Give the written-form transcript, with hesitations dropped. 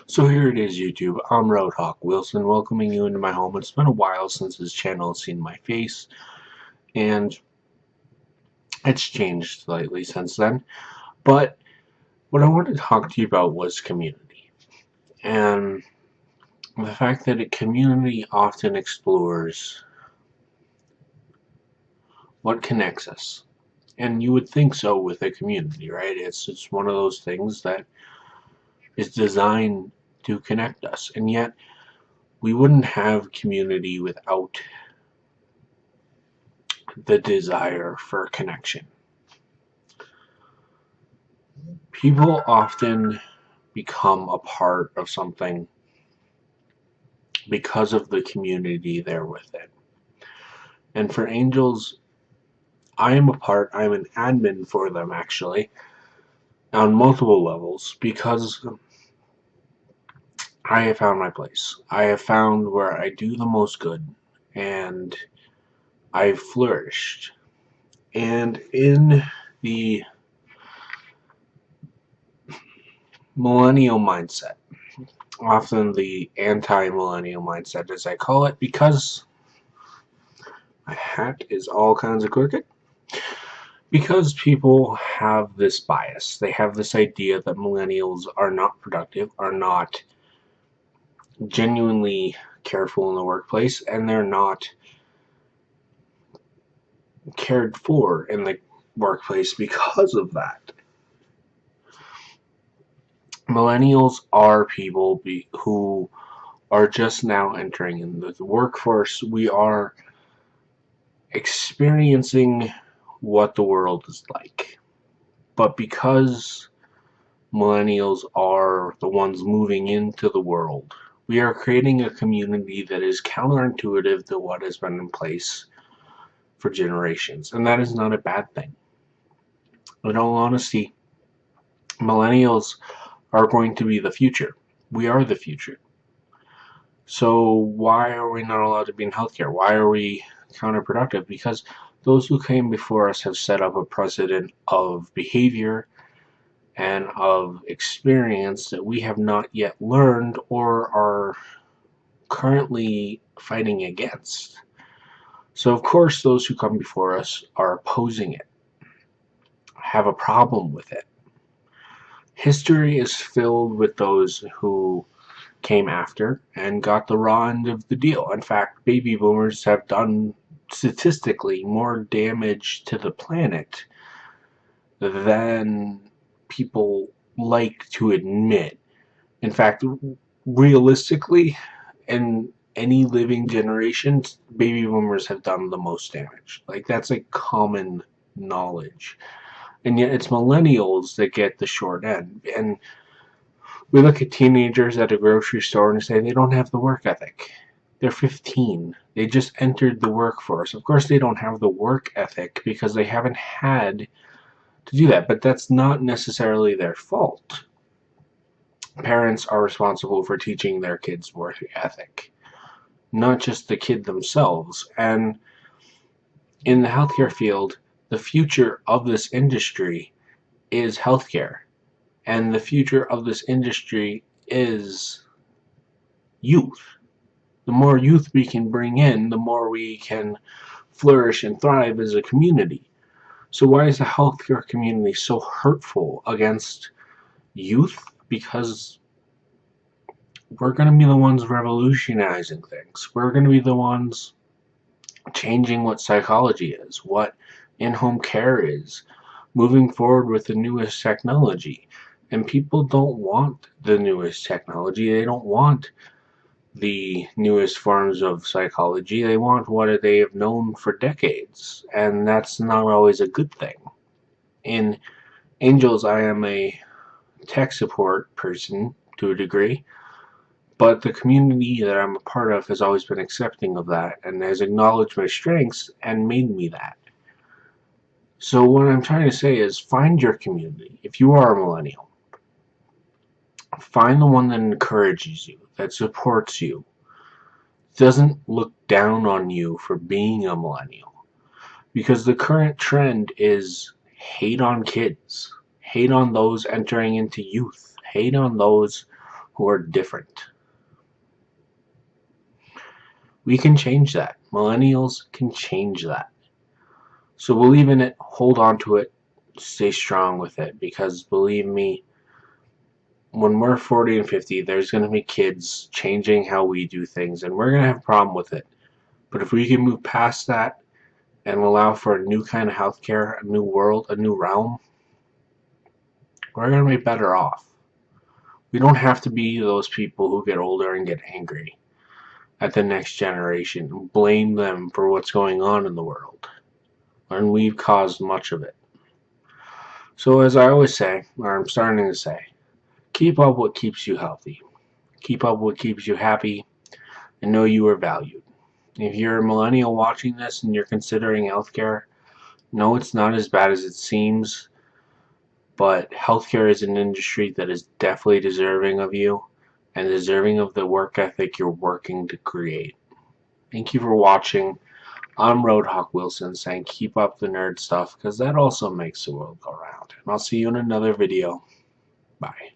So here it is, YouTube. I'm Roadhawk Wilson, welcoming you into my home. It's been a while since this channel has seen my face, and it's changed slightly since then. But what I wanted to talk to you about was community, and the fact that a community often explores what connects us. And you would think so with a community, right? It's one of those things that is designed to connect us, and yet we wouldn't have community without the desire for connection. People often become a part of something because of the community they're within. And for angels, I'm an admin for them actually, on multiple levels, because I have found my place. I have found where I do the most good, and I've flourished. And in the millennial mindset, often the anti-millennial mindset as I call it, because my hat is all kinds of crooked. Because people have this bias. They have this idea that millennials are not productive, are not genuinely careful in the workplace, and they're not cared for in the workplace because of that. Millennials are people who are just now entering into the workforce. We are experiencing what the world is like. But because millennials are the ones moving into the world, we are creating a community that is counterintuitive to what has been in place for generations. And that is not a bad thing. In all honesty, millennials are going to be the future. We are the future. So why are we not allowed to be in healthcare? Why are we counterproductive? Because those who came before us have set up a precedent of behavior and of experience that we have not yet learned or are currently fighting against. So of course those who come before us are opposing it, have a problem with it. History is filled with those who came after and got the raw end of the deal. In fact, baby boomers have done statistically more damage to the planet than people like to admit. In fact, realistically, in any living generation, baby boomers have done the most damage. Like, that's a common knowledge. And yet it's millennials that get the short end. And we look at teenagers at a grocery store and say they don't have the work ethic. They're 15. They just entered the workforce. Of course they don't have the work ethic because they haven't had to do that, but that's not necessarily their fault. Parents are responsible for teaching their kids work ethic, not just the kid themselves. And in the healthcare field, the future of this industry is healthcare. And the future of this industry is youth. The more youth we can bring in, the more we can flourish and thrive as a community. So why is the healthcare community so hurtful against youth? Because we're going to be the ones revolutionizing things. We're going to be the ones changing what psychology is, what in-home care is, moving forward with the newest technology. And people don't want the newest technology. They don't want the newest forms of psychology. They want what they have known for decades. And that's not always a good thing. In Angels, I am a tech support person to a degree, but the community that I'm a part of has always been accepting of that and has acknowledged my strengths and made me that. So what I'm trying to say is find your community. If you are a millennial, find the one that encourages you, that supports you, doesn't look down on you for being a millennial. Because the current trend is hate on kids, hate on those entering into youth, hate on those who are different. We can change that. Millennials can change that. So believe in it, hold on to it, stay strong with it, because believe me, when we're 40 and 50, there's going to be kids changing how we do things, and we're going to have a problem with it. But if we can move past that and allow for a new kind of healthcare, a new world, a new realm, we're going to be better off. We don't have to be those people who get older and get angry at the next generation and blame them for what's going on in the world, and we've caused much of it. So as I always say, or I'm starting to say, keep up what keeps you healthy. Keep up what keeps you happy, and know you are valued. If you're a millennial watching this and you're considering healthcare, no, it's not as bad as it seems, but healthcare is an industry that is definitely deserving of you and deserving of the work ethic you're working to create. Thank you for watching. I'm Roadhawk Wilson saying keep up the nerd stuff, because that also makes the world go round. And I'll see you in another video. Bye.